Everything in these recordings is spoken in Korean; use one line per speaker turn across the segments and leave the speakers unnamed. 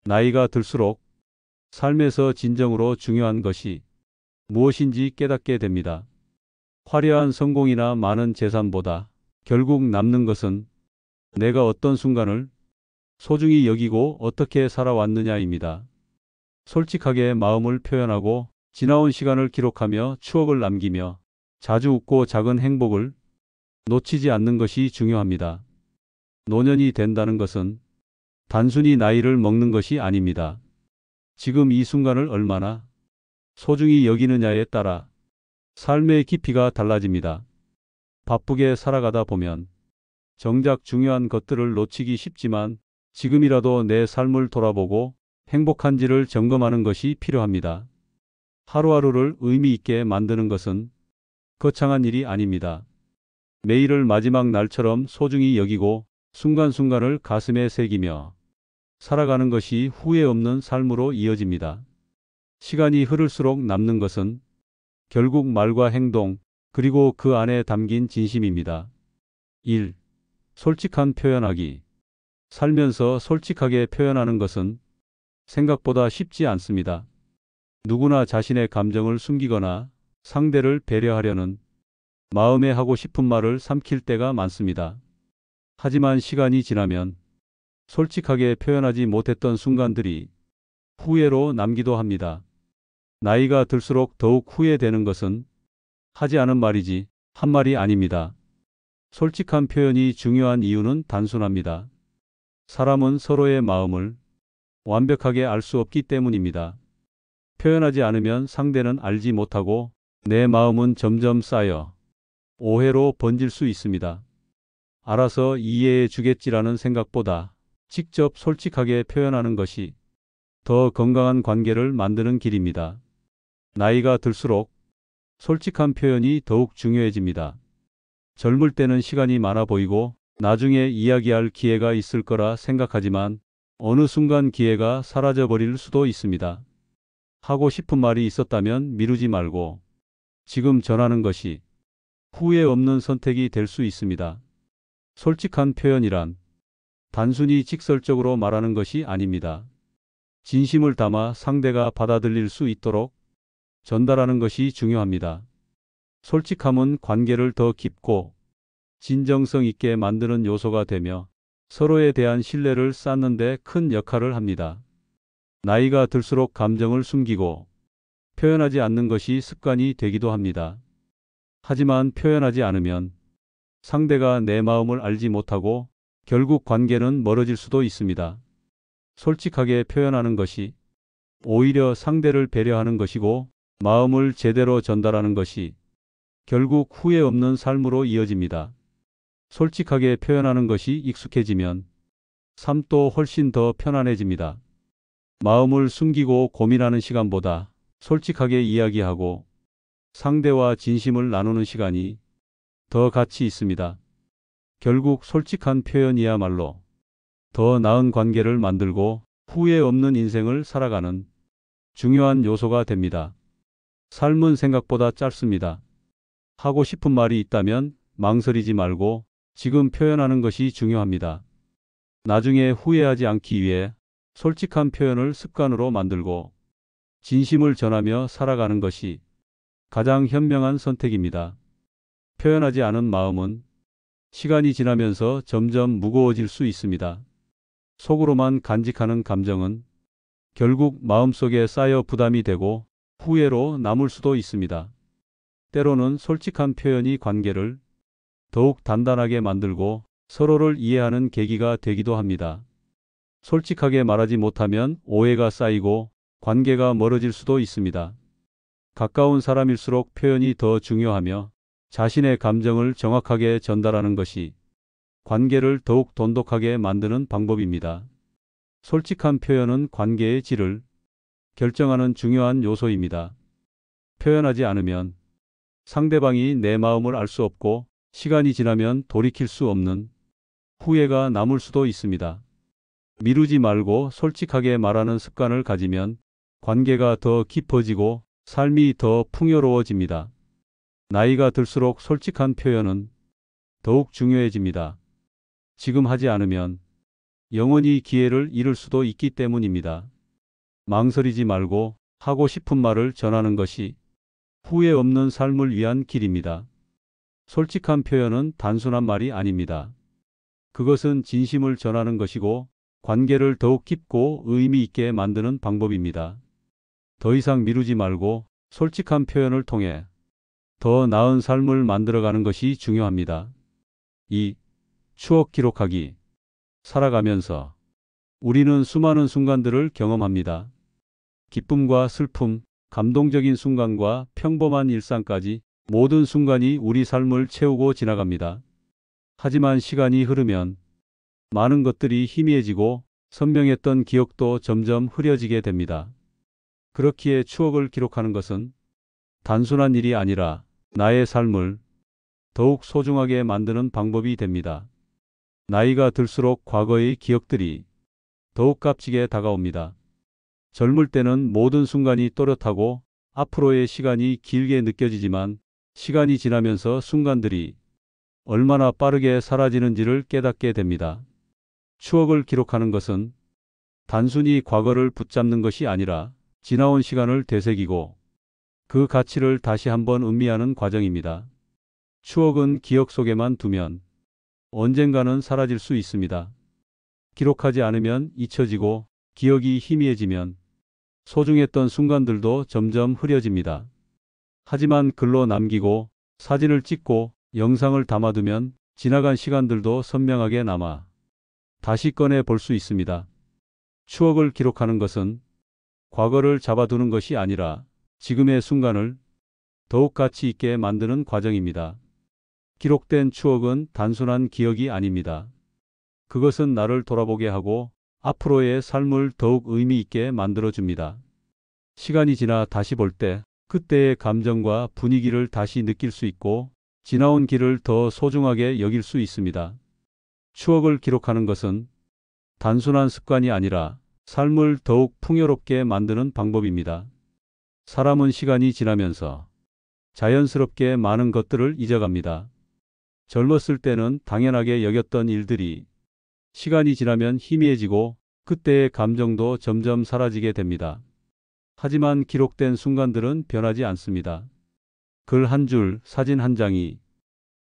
나이가 들수록 삶에서 진정으로 중요한 것이 무엇인지 깨닫게 됩니다. 화려한 성공이나 많은 재산보다 결국 남는 것은 내가 어떤 순간을 소중히 여기고 어떻게 살아왔느냐입니다. 솔직하게 마음을 표현하고 지나온 시간을 기록하며 추억을 남기며 자주 웃고 작은 행복을 놓치지 않는 것이 중요합니다. 노년이 된다는 것은 단순히 나이를 먹는 것이 아닙니다. 지금 이 순간을 얼마나 소중히 여기느냐에 따라 삶의 깊이가 달라집니다. 바쁘게 살아가다 보면 정작 중요한 것들을 놓치기 쉽지만 지금이라도 내 삶을 돌아보고 행복한지를 점검하는 것이 필요합니다. 하루하루를 의미 있게 만드는 것은 거창한 일이 아닙니다. 매일을 마지막 날처럼 소중히 여기고 순간순간을 가슴에 새기며 살아가는 것이 후회 없는 삶으로 이어집니다. 시간이 흐를수록 남는 것은 결국 말과 행동, 그리고 그 안에 담긴 진심입니다. 1. 솔직한 표현하기. 살면서 솔직하게 표현하는 것은 생각보다 쉽지 않습니다. 누구나 자신의 감정을 숨기거나 상대를 배려하려는 마음에 하고 싶은 말을 삼킬 때가 많습니다. 하지만 시간이 지나면 솔직하게 표현하지 못했던 순간들이 후회로 남기도 합니다. 나이가 들수록 더욱 후회되는 것은 하지 않은 말이지 한 말이 아닙니다. 솔직한 표현이 중요한 이유는 단순합니다. 사람은 서로의 마음을 완벽하게 알 수 없기 때문입니다. 표현하지 않으면 상대는 알지 못하고 내 마음은 점점 쌓여 오해로 번질 수 있습니다. 알아서 이해해 주겠지라는 생각보다 직접 솔직하게 표현하는 것이 더 건강한 관계를 만드는 길입니다. 나이가 들수록 솔직한 표현이 더욱 중요해집니다. 젊을 때는 시간이 많아 보이고 나중에 이야기할 기회가 있을 거라 생각하지만 어느 순간 기회가 사라져 버릴 수도 있습니다. 하고 싶은 말이 있었다면 미루지 말고 지금 전하는 것이 후회 없는 선택이 될 수 있습니다. 솔직한 표현이란 단순히 직설적으로 말하는 것이 아닙니다. 진심을 담아 상대가 받아들일 수 있도록 전달하는 것이 중요합니다. 솔직함은 관계를 더 깊고 진정성 있게 만드는 요소가 되며 서로에 대한 신뢰를 쌓는 데 큰 역할을 합니다. 나이가 들수록 감정을 숨기고 표현하지 않는 것이 습관이 되기도 합니다. 하지만 표현하지 않으면 상대가 내 마음을 알지 못하고 결국 관계는 멀어질 수도 있습니다. 솔직하게 표현하는 것이 오히려 상대를 배려하는 것이고 마음을 제대로 전달하는 것이 결국 후회 없는 삶으로 이어집니다. 솔직하게 표현하는 것이 익숙해지면 삶도 훨씬 더 편안해집니다. 마음을 숨기고 고민하는 시간보다 솔직하게 이야기하고 상대와 진심을 나누는 시간이 더 가치 있습니다. 결국 솔직한 표현이야말로 더 나은 관계를 만들고 후회 없는 인생을 살아가는 중요한 요소가 됩니다. 삶은 생각보다 짧습니다. 하고 싶은 말이 있다면 망설이지 말고 지금 표현하는 것이 중요합니다. 나중에 후회하지 않기 위해 솔직한 표현을 습관으로 만들고 진심을 전하며 살아가는 것이 가장 현명한 선택입니다. 표현하지 않은 마음은 시간이 지나면서 점점 무거워질 수 있습니다. 속으로만 간직하는 감정은 결국 마음속에 쌓여 부담이 되고 후회로 남을 수도 있습니다. 때로는 솔직한 표현이 관계를 더욱 단단하게 만들고 서로를 이해하는 계기가 되기도 합니다. 솔직하게 말하지 못하면 오해가 쌓이고 관계가 멀어질 수도 있습니다. 가까운 사람일수록 표현이 더 중요하며 자신의 감정을 정확하게 전달하는 것이 관계를 더욱 돈독하게 만드는 방법입니다. 솔직한 표현은 관계의 질을 결정하는 중요한 요소입니다. 표현하지 않으면 상대방이 내 마음을 알 수 없고 시간이 지나면 돌이킬 수 없는 후회가 남을 수도 있습니다. 미루지 말고 솔직하게 말하는 습관을 가지면 관계가 더 깊어지고 삶이 더 풍요로워집니다. 나이가 들수록 솔직한 표현은 더욱 중요해집니다. 지금 하지 않으면 영원히 기회를 잃을 수도 있기 때문입니다. 망설이지 말고 하고 싶은 말을 전하는 것이 후회 없는 삶을 위한 길입니다. 솔직한 표현은 단순한 말이 아닙니다. 그것은 진심을 전하는 것이고 관계를 더욱 깊고 의미 있게 만드는 방법입니다. 더 이상 미루지 말고 솔직한 표현을 통해 더 나은 삶을 만들어가는 것이 중요합니다. 2. 추억 기록하기. 살아가면서 우리는 수많은 순간들을 경험합니다. 기쁨과 슬픔, 감동적인 순간과 평범한 일상까지 모든 순간이 우리 삶을 채우고 지나갑니다. 하지만 시간이 흐르면 많은 것들이 희미해지고 선명했던 기억도 점점 흐려지게 됩니다. 그렇기에 추억을 기록하는 것은 단순한 일이 아니라 나의 삶을 더욱 소중하게 만드는 방법이 됩니다. 나이가 들수록 과거의 기억들이 더욱 값지게 다가옵니다. 젊을 때는 모든 순간이 또렷하고 앞으로의 시간이 길게 느껴지지만 시간이 지나면서 순간들이 얼마나 빠르게 사라지는지를 깨닫게 됩니다. 추억을 기록하는 것은 단순히 과거를 붙잡는 것이 아니라 지나온 시간을 되새기고 그 가치를 다시 한번 음미하는 과정입니다. 추억은 기억 속에만 두면 언젠가는 사라질 수 있습니다. 기록하지 않으면 잊혀지고 기억이 희미해지면 소중했던 순간들도 점점 흐려집니다. 하지만 글로 남기고 사진을 찍고 영상을 담아두면 지나간 시간들도 선명하게 남아 다시 꺼내 볼 수 있습니다. 추억을 기록하는 것은 과거를 잡아두는 것이 아니라 지금의 순간을 더욱 가치 있게 만드는 과정입니다. 기록된 추억은 단순한 기억이 아닙니다. 그것은 나를 돌아보게 하고 앞으로의 삶을 더욱 의미 있게 만들어줍니다. 시간이 지나 다시 볼 때 그때의 감정과 분위기를 다시 느낄 수 있고 지나온 길을 더 소중하게 여길 수 있습니다. 추억을 기록하는 것은 단순한 습관이 아니라 삶을 더욱 풍요롭게 만드는 방법입니다. 사람은 시간이 지나면서 자연스럽게 많은 것들을 잊어갑니다. 젊었을 때는 당연하게 여겼던 일들이 시간이 지나면 희미해지고 그때의 감정도 점점 사라지게 됩니다. 하지만 기록된 순간들은 변하지 않습니다. 글 한 줄, 사진 한 장이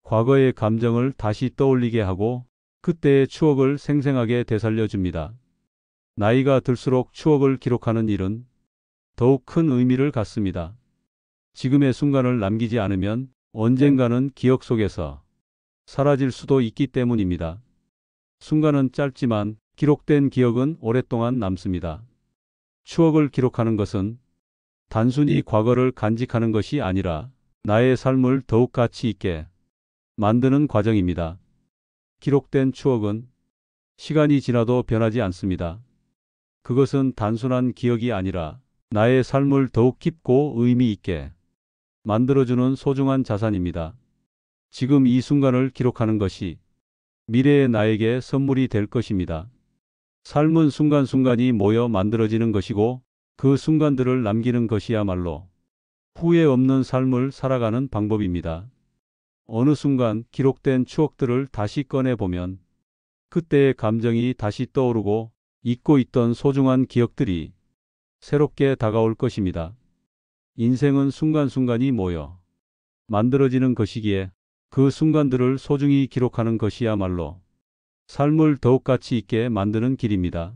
과거의 감정을 다시 떠올리게 하고 그때의 추억을 생생하게 되살려줍니다. 나이가 들수록 추억을 기록하는 일은 더욱 큰 의미를 갖습니다. 지금의 순간을 남기지 않으면 언젠가는 기억 속에서 사라질 수도 있기 때문입니다. 순간은 짧지만 기록된 기억은 오랫동안 남습니다. 추억을 기록하는 것은 단순히 과거를 간직하는 것이 아니라 나의 삶을 더욱 가치 있게 만드는 과정입니다. 기록된 추억은 시간이 지나도 변하지 않습니다. 그것은 단순한 기억이 아니라 나의 삶을 더욱 깊고 의미 있게 만들어주는 소중한 자산입니다. 지금 이 순간을 기록하는 것이 미래의 나에게 선물이 될 것입니다. 삶은 순간순간이 모여 만들어지는 것이고 그 순간들을 남기는 것이야말로 후회 없는 삶을 살아가는 방법입니다. 어느 순간 기록된 추억들을 다시 꺼내보면 그때의 감정이 다시 떠오르고 잊고 있던 소중한 기억들이 새롭게 다가올 것입니다. 인생은 순간순간이 모여 만들어지는 것이기에 그 순간들을 소중히 기록하는 것이야말로 삶을 더욱 가치 있게 만드는 길입니다.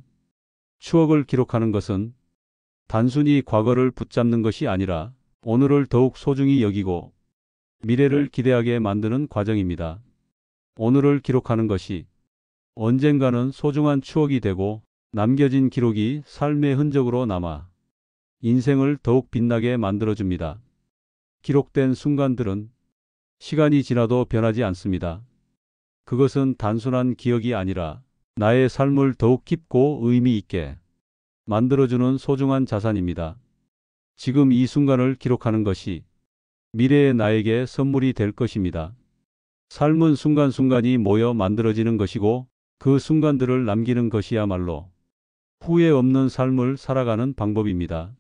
추억을 기록하는 것은 단순히 과거를 붙잡는 것이 아니라 오늘을 더욱 소중히 여기고 미래를 기대하게 만드는 과정입니다. 오늘을 기록하는 것이 언젠가는 소중한 추억이 되고 남겨진 기록이 삶의 흔적으로 남아 인생을 더욱 빛나게 만들어줍니다. 기록된 순간들은 시간이 지나도 변하지 않습니다. 그것은 단순한 기억이 아니라 나의 삶을 더욱 깊고 의미 있게 만들어주는 소중한 자산입니다. 지금 이 순간을 기록하는 것이 미래의 나에게 선물이 될 것입니다. 삶은 순간순간이 모여 만들어지는 것이고 그 순간들을 남기는 것이야말로 후회 없는 삶을 살아가는 방법입니다.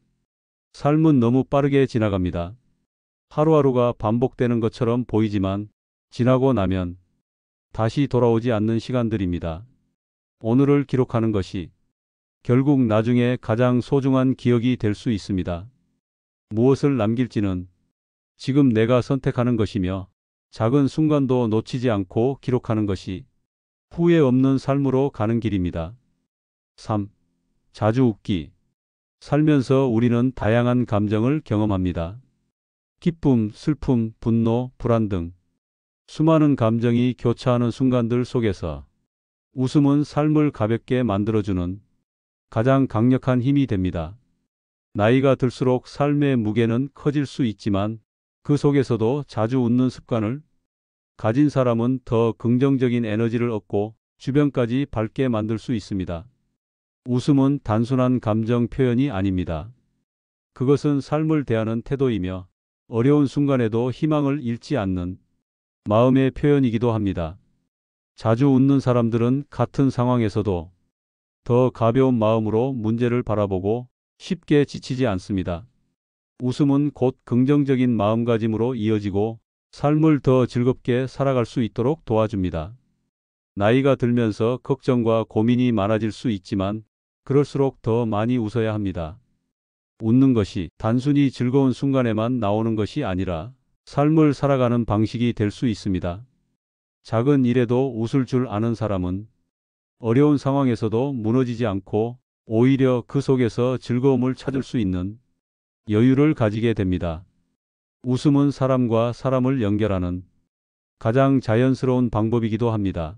삶은 너무 빠르게 지나갑니다. 하루하루가 반복되는 것처럼 보이지만 지나고 나면 다시 돌아오지 않는 시간들입니다. 오늘을 기록하는 것이 결국 나중에 가장 소중한 기억이 될 수 있습니다. 무엇을 남길지는 지금 내가 선택하는 것이며 작은 순간도 놓치지 않고 기록하는 것이 후회 없는 삶으로 가는 길입니다. 3. 자주 웃기. 살면서 우리는 다양한 감정을 경험합니다. 기쁨, 슬픔, 분노, 불안 등 수많은 감정이 교차하는 순간들 속에서 웃음은 삶을 가볍게 만들어주는 가장 강력한 힘이 됩니다. 나이가 들수록 삶의 무게는 커질 수 있지만 그 속에서도 자주 웃는 습관을 가진 사람은 더 긍정적인 에너지를 얻고 주변까지 밝게 만들 수 있습니다. 웃음은 단순한 감정 표현이 아닙니다. 그것은 삶을 대하는 태도이며 어려운 순간에도 희망을 잃지 않는 마음의 표현이기도 합니다. 자주 웃는 사람들은 같은 상황에서도 더 가벼운 마음으로 문제를 바라보고 쉽게 지치지 않습니다. 웃음은 곧 긍정적인 마음가짐으로 이어지고 삶을 더 즐겁게 살아갈 수 있도록 도와줍니다. 나이가 들면서 걱정과 고민이 많아질 수 있지만 그럴수록 더 많이 웃어야 합니다. 웃는 것이 단순히 즐거운 순간에만 나오는 것이 아니라 삶을 살아가는 방식이 될 수 있습니다. 작은 일에도 웃을 줄 아는 사람은 어려운 상황에서도 무너지지 않고 오히려 그 속에서 즐거움을 찾을 수 있는 여유를 가지게 됩니다. 웃음은 사람과 사람을 연결하는 가장 자연스러운 방법이기도 합니다.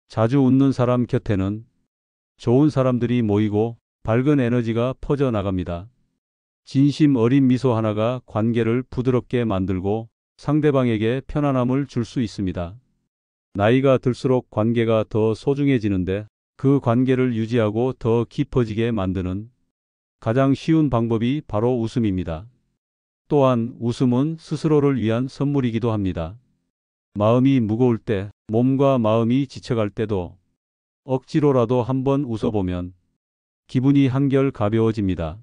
자주 웃는 사람 곁에는 좋은 사람들이 모이고 밝은 에너지가 퍼져 나갑니다. 진심 어린 미소 하나가 관계를 부드럽게 만들고 상대방에게 편안함을 줄 수 있습니다. 나이가 들수록 관계가 더 소중해지는데 그 관계를 유지하고 더 깊어지게 만드는 가장 쉬운 방법이 바로 웃음입니다. 또한 웃음은 스스로를 위한 선물이기도 합니다. 마음이 무거울 때, 몸과 마음이 지쳐갈 때도 억지로라도 한번 웃어보면 기분이 한결 가벼워집니다.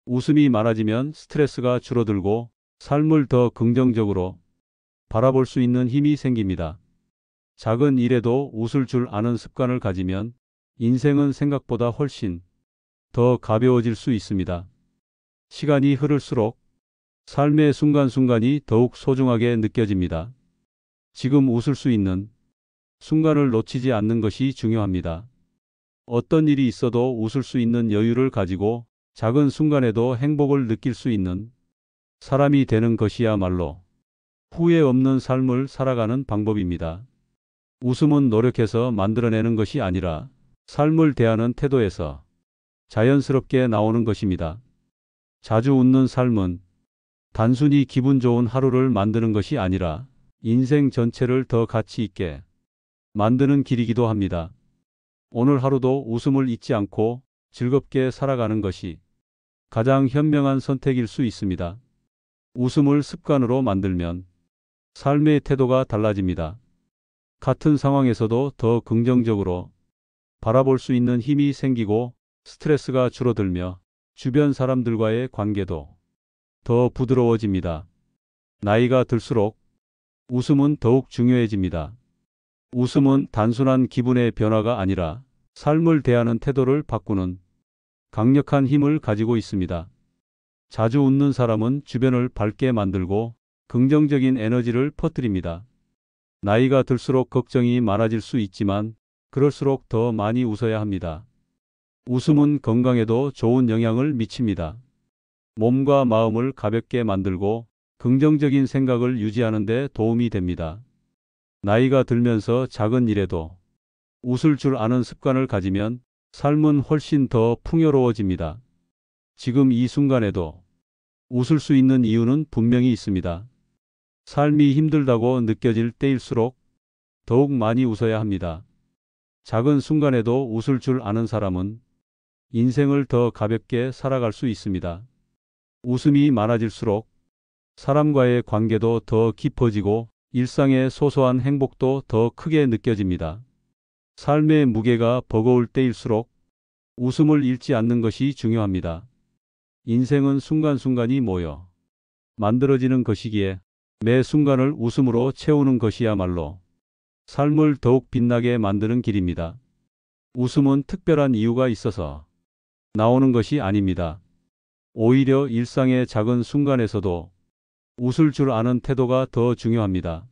웃음이 많아지면 스트레스가 줄어들고 삶을 더 긍정적으로 바라볼 수 있는 힘이 생깁니다. 작은 일에도 웃을 줄 아는 습관을 가지면 인생은 생각보다 훨씬 더 가벼워질 수 있습니다. 시간이 흐를수록 삶의 순간순간이 더욱 소중하게 느껴집니다. 지금 웃을 수 있는 순간을 놓치지 않는 것이 중요합니다. 어떤 일이 있어도 웃을 수 있는 여유를 가지고 작은 순간에도 행복을 느낄 수 있는 사람이 되는 것이야말로 후회 없는 삶을 살아가는 방법입니다. 웃음은 노력해서 만들어내는 것이 아니라 삶을 대하는 태도에서 자연스럽게 나오는 것입니다. 자주 웃는 삶은 단순히 기분 좋은 하루를 만드는 것이 아니라 인생 전체를 더 가치 있게 만드는 길이기도 합니다. 오늘 하루도 웃음을 잊지 않고 즐겁게 살아가는 것이 가장 현명한 선택일 수 있습니다. 웃음을 습관으로 만들면 삶의 태도가 달라집니다. 같은 상황에서도 더 긍정적으로 바라볼 수 있는 힘이 생기고 스트레스가 줄어들며 주변 사람들과의 관계도 더 부드러워집니다. 나이가 들수록 웃음은 더욱 중요해집니다. 웃음은 단순한 기분의 변화가 아니라 삶을 대하는 태도를 바꾸는 강력한 힘을 가지고 있습니다. 자주 웃는 사람은 주변을 밝게 만들고 긍정적인 에너지를 퍼뜨립니다. 나이가 들수록 걱정이 많아질 수 있지만 그럴수록 더 많이 웃어야 합니다. 웃음은 건강에도 좋은 영향을 미칩니다. 몸과 마음을 가볍게 만들고 긍정적인 생각을 유지하는 데 도움이 됩니다. 나이가 들면서 작은 일에도 웃을 줄 아는 습관을 가지면 삶은 훨씬 더 풍요로워집니다. 지금 이 순간에도 웃을 수 있는 이유는 분명히 있습니다. 삶이 힘들다고 느껴질 때일수록 더욱 많이 웃어야 합니다. 작은 순간에도 웃을 줄 아는 사람은 인생을 더 가볍게 살아갈 수 있습니다. 웃음이 많아질수록 사람과의 관계도 더 깊어지고 일상의 소소한 행복도 더 크게 느껴집니다. 삶의 무게가 버거울 때일수록 웃음을 잃지 않는 것이 중요합니다. 인생은 순간순간이 모여 만들어지는 것이기에 매 순간을 웃음으로 채우는 것이야말로 삶을 더욱 빛나게 만드는 길입니다. 웃음은 특별한 이유가 있어서 나오는 것이 아닙니다. 오히려 일상의 작은 순간에서도 웃을 줄 아는 태도가 더 중요합니다.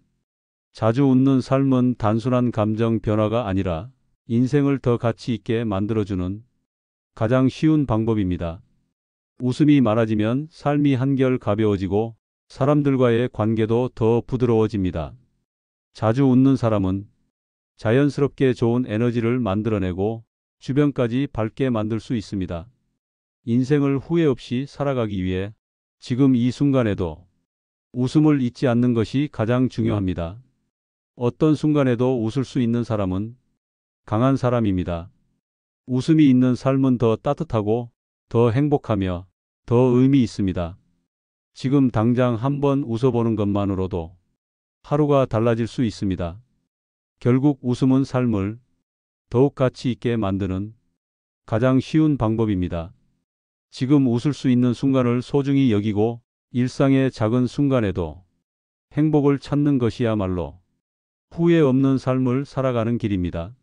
자주 웃는 삶은 단순한 감정 변화가 아니라 인생을 더 가치 있게 만들어주는 가장 쉬운 방법입니다. 웃음이 많아지면 삶이 한결 가벼워지고 사람들과의 관계도 더 부드러워집니다. 자주 웃는 사람은 자연스럽게 좋은 에너지를 만들어내고 주변까지 밝게 만들 수 있습니다. 인생을 후회 없이 살아가기 위해 지금 이 순간에도 웃음을 잊지 않는 것이 가장 중요합니다. 어떤 순간에도 웃을 수 있는 사람은 강한 사람입니다. 웃음이 있는 삶은 더 따뜻하고 더 행복하며 더 의미 있습니다. 지금 당장 한번 웃어보는 것만으로도 하루가 달라질 수 있습니다. 결국 웃음은 삶을 더욱 가치 있게 만드는 가장 쉬운 방법입니다. 지금 웃을 수 있는 순간을 소중히 여기고 일상의 작은 순간에도 행복을 찾는 것이야말로 후회 없는 삶을 살아가는 길입니다.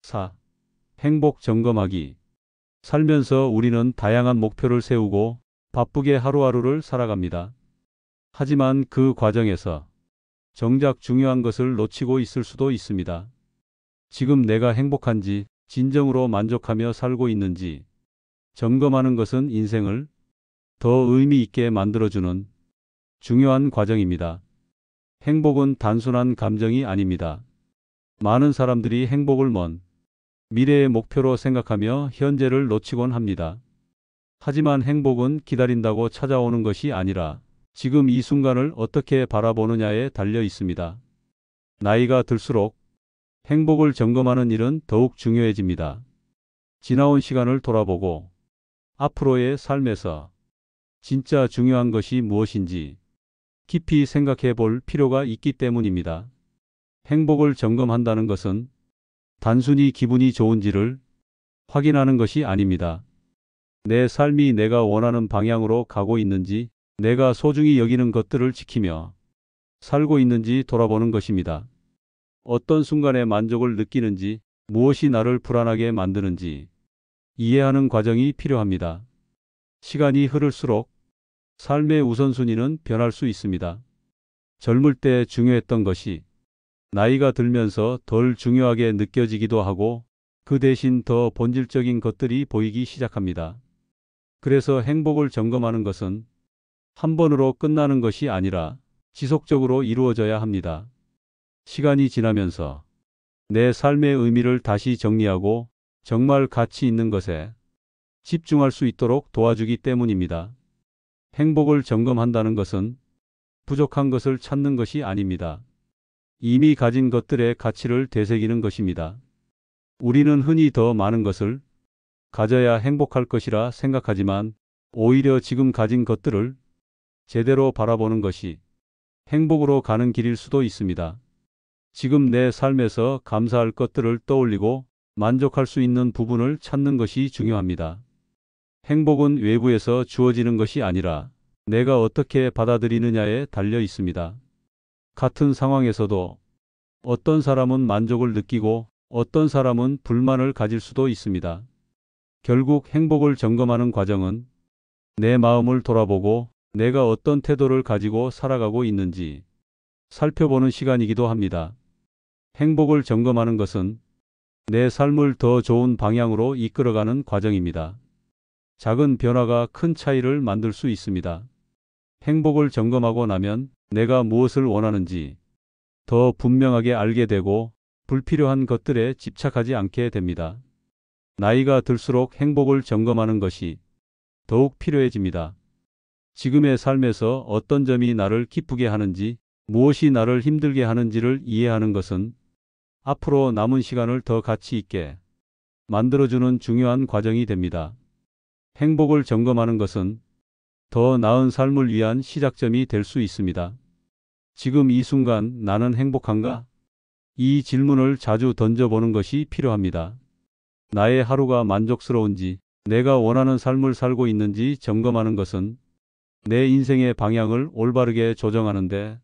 4. 행복 점검하기. 살면서 우리는 다양한 목표를 세우고 바쁘게 하루하루를 살아갑니다. 하지만 그 과정에서 정작 중요한 것을 놓치고 있을 수도 있습니다. 지금 내가 행복한지, 진정으로 만족하며 살고 있는지 점검하는 것은 인생을 더 의미 있게 만들어주는 중요한 과정입니다. 행복은 단순한 감정이 아닙니다. 많은 사람들이 행복을 먼 미래의 목표로 생각하며 현재를 놓치곤 합니다. 하지만 행복은 기다린다고 찾아오는 것이 아니라 지금 이 순간을 어떻게 바라보느냐에 달려 있습니다. 나이가 들수록 행복을 점검하는 일은 더욱 중요해집니다. 지나온 시간을 돌아보고 앞으로의 삶에서 진짜 중요한 것이 무엇인지 깊이 생각해 볼 필요가 있기 때문입니다. 행복을 점검한다는 것은 단순히 기분이 좋은지를 확인하는 것이 아닙니다. 내 삶이 내가 원하는 방향으로 가고 있는지, 내가 소중히 여기는 것들을 지키며 살고 있는지 돌아보는 것입니다. 어떤 순간에 만족을 느끼는지, 무엇이 나를 불안하게 만드는지 이해하는 과정이 필요합니다. 시간이 흐를수록 삶의 우선순위는 변할 수 있습니다. 젊을 때 중요했던 것이 나이가 들면서 덜 중요하게 느껴지기도 하고 그 대신 더 본질적인 것들이 보이기 시작합니다. 그래서 행복을 점검하는 것은 한 번으로 끝나는 것이 아니라 지속적으로 이루어져야 합니다. 시간이 지나면서 내 삶의 의미를 다시 정리하고 정말 가치 있는 것에 집중할 수 있도록 도와주기 때문입니다. 행복을 점검한다는 것은 부족한 것을 찾는 것이 아닙니다. 이미 가진 것들의 가치를 되새기는 것입니다. 우리는 흔히 더 많은 것을 가져야 행복할 것이라 생각하지만 오히려 지금 가진 것들을 제대로 바라보는 것이 행복으로 가는 길일 수도 있습니다. 지금 내 삶에서 감사할 것들을 떠올리고 만족할 수 있는 부분을 찾는 것이 중요합니다. 행복은 외부에서 주어지는 것이 아니라 내가 어떻게 받아들이느냐에 달려 있습니다. 같은 상황에서도 어떤 사람은 만족을 느끼고 어떤 사람은 불만을 가질 수도 있습니다. 결국 행복을 점검하는 과정은 내 마음을 돌아보고 내가 어떤 태도를 가지고 살아가고 있는지 살펴보는 시간이기도 합니다. 행복을 점검하는 것은 내 삶을 더 좋은 방향으로 이끌어가는 과정입니다. 작은 변화가 큰 차이를 만들 수 있습니다. 행복을 점검하고 나면 내가 무엇을 원하는지 더 분명하게 알게 되고 불필요한 것들에 집착하지 않게 됩니다. 나이가 들수록 행복을 점검하는 것이 더욱 필요해집니다. 지금의 삶에서 어떤 점이 나를 기쁘게 하는지, 무엇이 나를 힘들게 하는지를 이해하는 것은 앞으로 남은 시간을 더 가치 있게 만들어주는 중요한 과정이 됩니다. 행복을 점검하는 것은 더 나은 삶을 위한 시작점이 될 수 있습니다. 지금 이 순간 나는 행복한가? 이 질문을 자주 던져보는 것이 필요합니다. 나의 하루가 만족스러운지, 내가 원하는 삶을 살고 있는지 점검하는 것은 내 인생의 방향을 올바르게 조정하는 데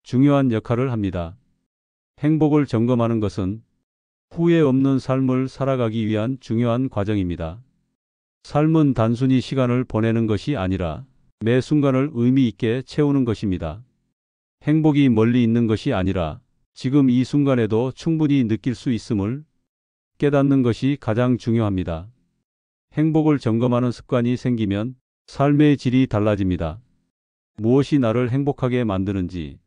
중요한 역할을 합니다. 행복을 점검하는 것은 후회 없는 삶을 살아가기 위한 중요한 과정입니다. 삶은 단순히 시간을 보내는 것이 아니라 매 순간을 의미 있게 채우는 것입니다. 행복이 멀리 있는 것이 아니라 지금 이 순간에도 충분히 느낄 수 있음을 깨닫는 것이 가장 중요합니다. 행복을 점검하는 습관이 생기면 삶의 질이 달라집니다. 무엇이 나를 행복하게 만드는지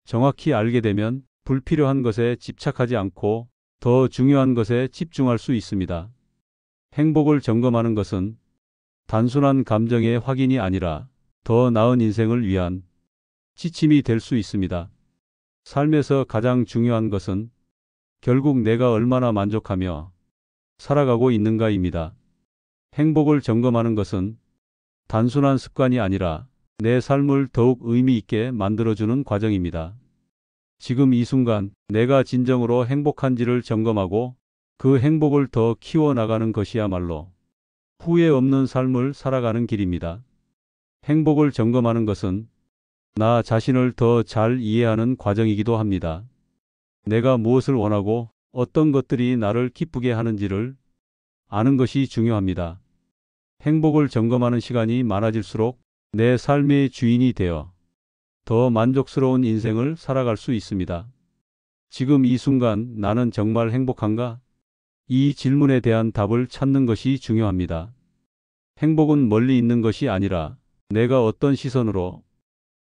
정확히 알게 되면 불필요한 것에 집착하지 않고 더 중요한 것에 집중할 수 있습니다. 행복을 점검하는 것은 단순한 감정의 확인이 아니라 더 나은 인생을 위한 지침이 될 수 있습니다. 삶에서 가장 중요한 것은 결국 내가 얼마나 만족하며 살아가고 있는가입니다. 행복을 점검하는 것은 단순한 습관이 아니라 내 삶을 더욱 의미 있게 만들어주는 과정입니다. 지금 이 순간 내가 진정으로 행복한지를 점검하고 그 행복을 더 키워나가는 것이야말로 후회 없는 삶을 살아가는 길입니다. 행복을 점검하는 것은 나 자신을 더 잘 이해하는 과정이기도 합니다. 내가 무엇을 원하고 어떤 것들이 나를 기쁘게 하는지를 아는 것이 중요합니다. 행복을 점검하는 시간이 많아질수록 내 삶의 주인이 되어 더 만족스러운 인생을 살아갈 수 있습니다. 지금 이 순간 나는 정말 행복한가? 이 질문에 대한 답을 찾는 것이 중요합니다. 행복은 멀리 있는 것이 아니라 내가 어떤 시선으로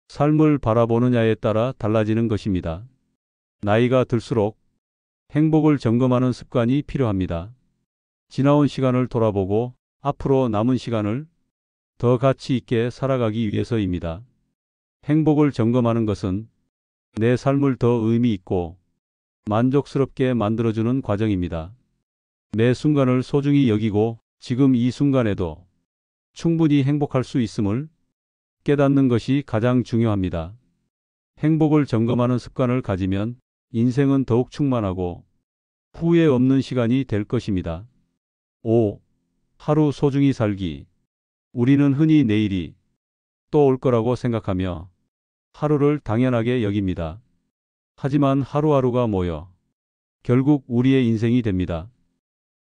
삶을 바라보느냐에 따라 달라지는 것입니다. 나이가 들수록 행복을 점검하는 습관이 필요합니다. 지나온 시간을 돌아보고 앞으로 남은 시간을 더 가치 있게 살아가기 위해서입니다. 행복을 점검하는 것은 내 삶을 더 의미 있고 만족스럽게 만들어주는 과정입니다. 매 순간을 소중히 여기고 지금 이 순간에도 충분히 행복할 수 있음을 깨닫는 것이 가장 중요합니다. 행복을 점검하는 습관을 가지면 인생은 더욱 충만하고 후회 없는 시간이 될 것입니다. 5. 하루 소중히 살기. 우리는 흔히 내일이 또 올 거라고 생각하며 하루를 당연하게 여깁니다. 하지만 하루하루가 모여 결국 우리의 인생이 됩니다.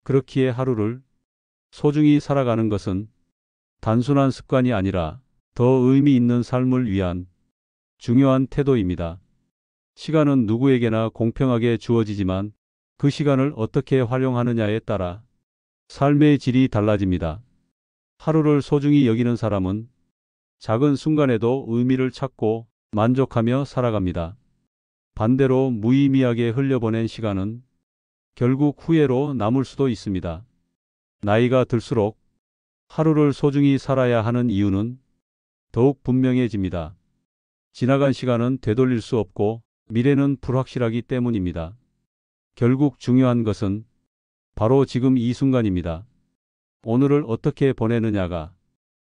그렇기에 하루를 소중히 살아가는 것은 단순한 습관이 아니라 더 의미 있는 삶을 위한 중요한 태도입니다. 시간은 누구에게나 공평하게 주어지지만 그 시간을 어떻게 활용하느냐에 따라 삶의 질이 달라집니다. 하루를 소중히 여기는 사람은 작은 순간에도 의미를 찾고 만족하며 살아갑니다. 반대로 무의미하게 흘려보낸 시간은 결국 후회로 남을 수도 있습니다. 나이가 들수록 하루를 소중히 살아야 하는 이유는 더욱 분명해집니다. 지나간 시간은 되돌릴 수 없고 미래는 불확실하기 때문입니다. 결국 중요한 것은 바로 지금 이 순간입니다. 오늘을 어떻게 보내느냐가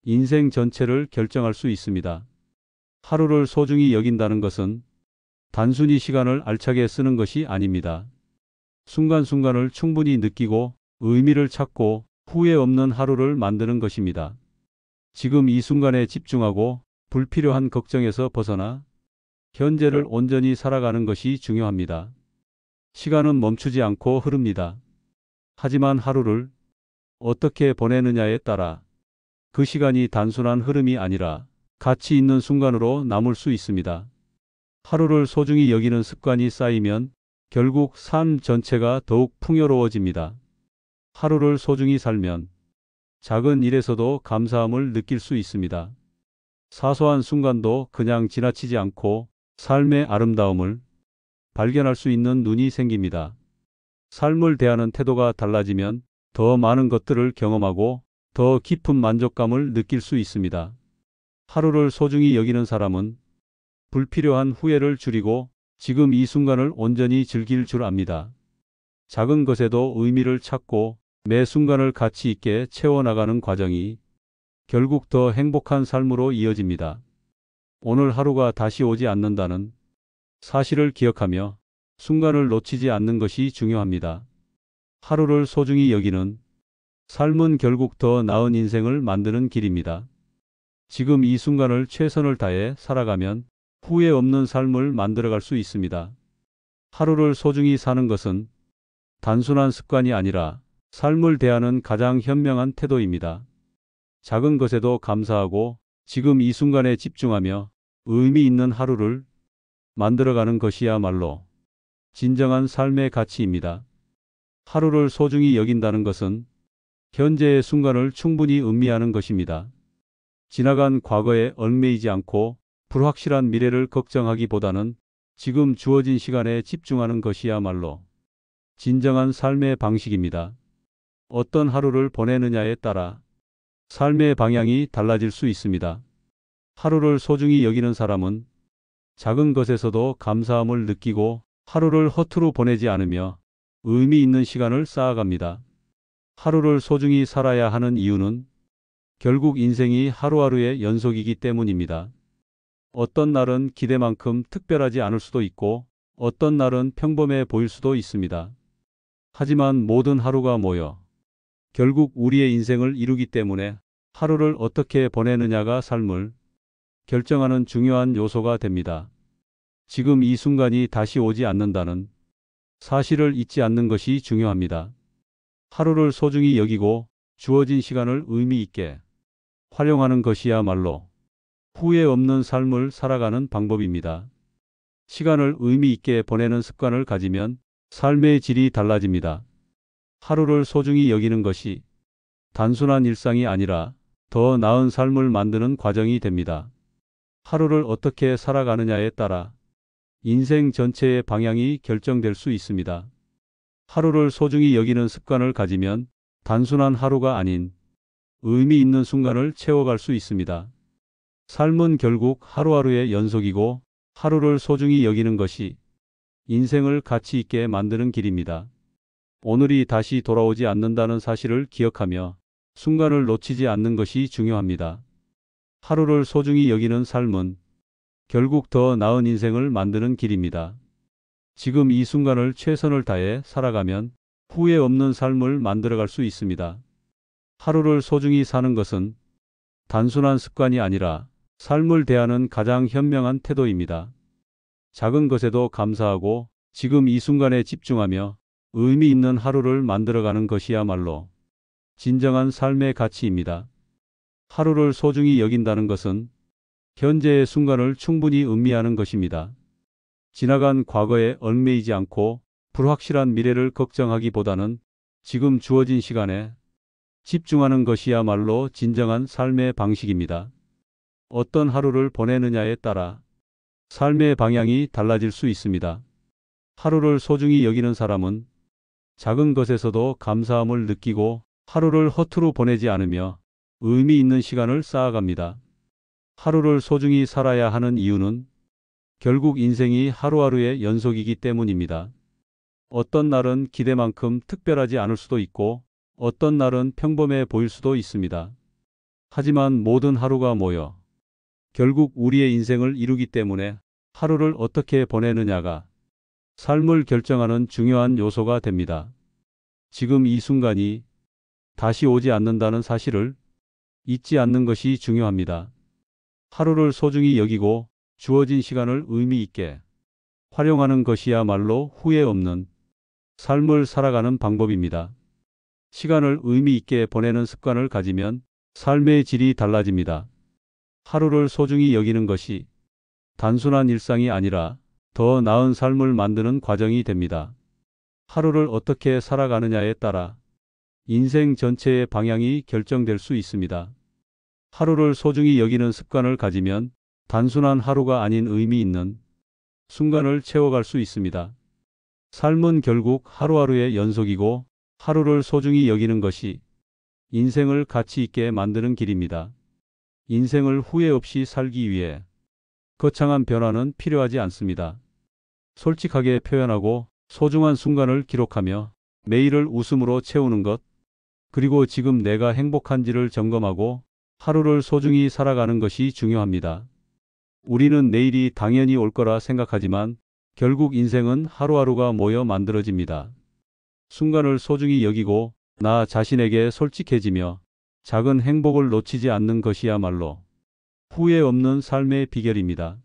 인생 전체를 결정할 수 있습니다. 하루를 소중히 여긴다는 것은 단순히 시간을 알차게 쓰는 것이 아닙니다. 순간순간을 충분히 느끼고 의미를 찾고 후회 없는 하루를 만드는 것입니다. 지금 이 순간에 집중하고 불필요한 걱정에서 벗어나 현재를 온전히 살아가는 것이 중요합니다. 시간은 멈추지 않고 흐릅니다. 하지만 하루를 어떻게 보내느냐에 따라 그 시간이 단순한 흐름이 아니라 가치 있는 순간으로 남을 수 있습니다. 하루를 소중히 여기는 습관이 쌓이면 결국 삶 전체가 더욱 풍요로워집니다. 하루를 소중히 살면 작은 일에서도 감사함을 느낄 수 있습니다. 사소한 순간도 그냥 지나치지 않고 삶의 아름다움을 발견할 수 있는 눈이 생깁니다. 삶을 대하는 태도가 달라지면 더 많은 것들을 경험하고 더 깊은 만족감을 느낄 수 있습니다. 하루를 소중히 여기는 사람은 불필요한 후회를 줄이고 지금 이 순간을 온전히 즐길 줄 압니다. 작은 것에도 의미를 찾고 매 순간을 가치 있게 채워나가는 과정이 결국 더 행복한 삶으로 이어집니다. 오늘 하루가 다시 오지 않는다는 사실을 기억하며 순간을 놓치지 않는 것이 중요합니다. 하루를 소중히 여기는 삶은 결국 더 나은 인생을 만드는 길입니다. 지금 이 순간을 최선을 다해 살아가면 후회 없는 삶을 만들어갈 수 있습니다. 하루를 소중히 사는 것은 단순한 습관이 아니라 삶을 대하는 가장 현명한 태도입니다. 작은 것에도 감사하고 지금 이 순간에 집중하며 의미 있는 하루를 만들어가는 것이야말로 진정한 삶의 가치입니다. 하루를 소중히 여긴다는 것은 현재의 순간을 충분히 음미하는 것입니다. 지나간 과거에 얽매이지 않고 불확실한 미래를 걱정하기보다는 지금 주어진 시간에 집중하는 것이야말로 진정한 삶의 방식입니다. 어떤 하루를 보내느냐에 따라 삶의 방향이 달라질 수 있습니다. 하루를 소중히 여기는 사람은 작은 것에서도 감사함을 느끼고 하루를 허투루 보내지 않으며 의미 있는 시간을 쌓아갑니다. 하루를 소중히 살아야 하는 이유는 결국 인생이 하루하루의 연속이기 때문입니다. 어떤 날은 기대만큼 특별하지 않을 수도 있고 어떤 날은 평범해 보일 수도 있습니다. 하지만 모든 하루가 모여 결국 우리의 인생을 이루기 때문에 하루를 어떻게 보내느냐가 삶을 결정하는 중요한 요소가 됩니다. 지금 이 순간이 다시 오지 않는다는 사실을 잊지 않는 것이 중요합니다. 하루를 소중히 여기고 주어진 시간을 의미 있게 활용하는 것이야말로 후회 없는 삶을 살아가는 방법입니다. 시간을 의미 있게 보내는 습관을 가지면 삶의 질이 달라집니다. 하루를 소중히 여기는 것이 단순한 일상이 아니라 더 나은 삶을 만드는 과정이 됩니다. 하루를 어떻게 살아가느냐에 따라 인생 전체의 방향이 결정될 수 있습니다. 하루를 소중히 여기는 습관을 가지면 단순한 하루가 아닌 의미 있는 순간을 채워갈 수 있습니다. 삶은 결국 하루하루의 연속이고 하루를 소중히 여기는 것이 인생을 가치 있게 만드는 길입니다. 오늘이 다시 돌아오지 않는다는 사실을 기억하며 순간을 놓치지 않는 것이 중요합니다. 하루를 소중히 여기는 삶은 결국 더 나은 인생을 만드는 길입니다. 지금 이 순간을 최선을 다해 살아가면 후회 없는 삶을 만들어갈 수 있습니다. 하루를 소중히 사는 것은 단순한 습관이 아니라 삶을 대하는 가장 현명한 태도입니다. 작은 것에도 감사하고 지금 이 순간에 집중하며 의미 있는 하루를 만들어가는 것이야말로 진정한 삶의 가치입니다. 하루를 소중히 여긴다는 것은 현재의 순간을 충분히 음미하는 것입니다. 지나간 과거에 얽매이지 않고 불확실한 미래를 걱정하기보다는 지금 주어진 시간에 집중하는 것이야말로 진정한 삶의 방식입니다. 어떤 하루를 보내느냐에 따라 삶의 방향이 달라질 수 있습니다. 하루를 소중히 여기는 사람은 작은 것에서도 감사함을 느끼고 하루를 허투루 보내지 않으며 의미 있는 시간을 쌓아갑니다. 하루를 소중히 살아야 하는 이유는 결국 인생이 하루하루의 연속이기 때문입니다. 어떤 날은 기대만큼 특별하지 않을 수도 있고 어떤 날은 평범해 보일 수도 있습니다. 하지만 모든 하루가 모여 결국 우리의 인생을 이루기 때문에 하루를 어떻게 보내느냐가 삶을 결정하는 중요한 요소가 됩니다. 지금 이 순간이 다시 오지 않는다는 사실을 잊지 않는 것이 중요합니다. 하루를 소중히 여기고 주어진 시간을 의미 있게 활용하는 것이야말로 후회 없는 삶을 살아가는 방법입니다. 시간을 의미 있게 보내는 습관을 가지면 삶의 질이 달라집니다. 하루를 소중히 여기는 것이 단순한 일상이 아니라 더 나은 삶을 만드는 과정이 됩니다. 하루를 어떻게 살아가느냐에 따라 인생 전체의 방향이 결정될 수 있습니다. 하루를 소중히 여기는 습관을 가지면 단순한 하루가 아닌 의미 있는 순간을 채워갈 수 있습니다. 삶은 결국 하루하루의 연속이고 하루를 소중히 여기는 것이 인생을 가치 있게 만드는 길입니다. 인생을 후회 없이 살기 위해 거창한 변화는 필요하지 않습니다. 솔직하게 표현하고 소중한 순간을 기록하며 매일을 웃음으로 채우는 것, 그리고 지금 내가 행복한지를 점검하고 하루를 소중히 살아가는 것이 중요합니다. 우리는 내일이 당연히 올 거라 생각하지만 결국 인생은 하루하루가 모여 만들어집니다. 순간을 소중히 여기고 나 자신에게 솔직해지며 작은 행복을 놓치지 않는 것이야말로 후회 없는 삶의 비결입니다.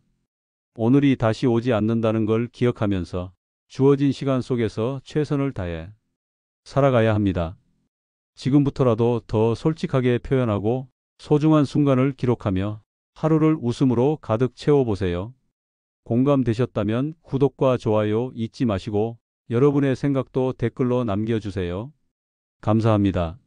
오늘이 다시 오지 않는다는 걸 기억하면서 주어진 시간 속에서 최선을 다해 살아가야 합니다. 지금부터라도 더 솔직하게 표현하고 소중한 순간을 기록하며 하루를 웃음으로 가득 채워보세요. 공감되셨다면 구독과 좋아요 잊지 마시고 여러분의 생각도 댓글로 남겨주세요. 감사합니다.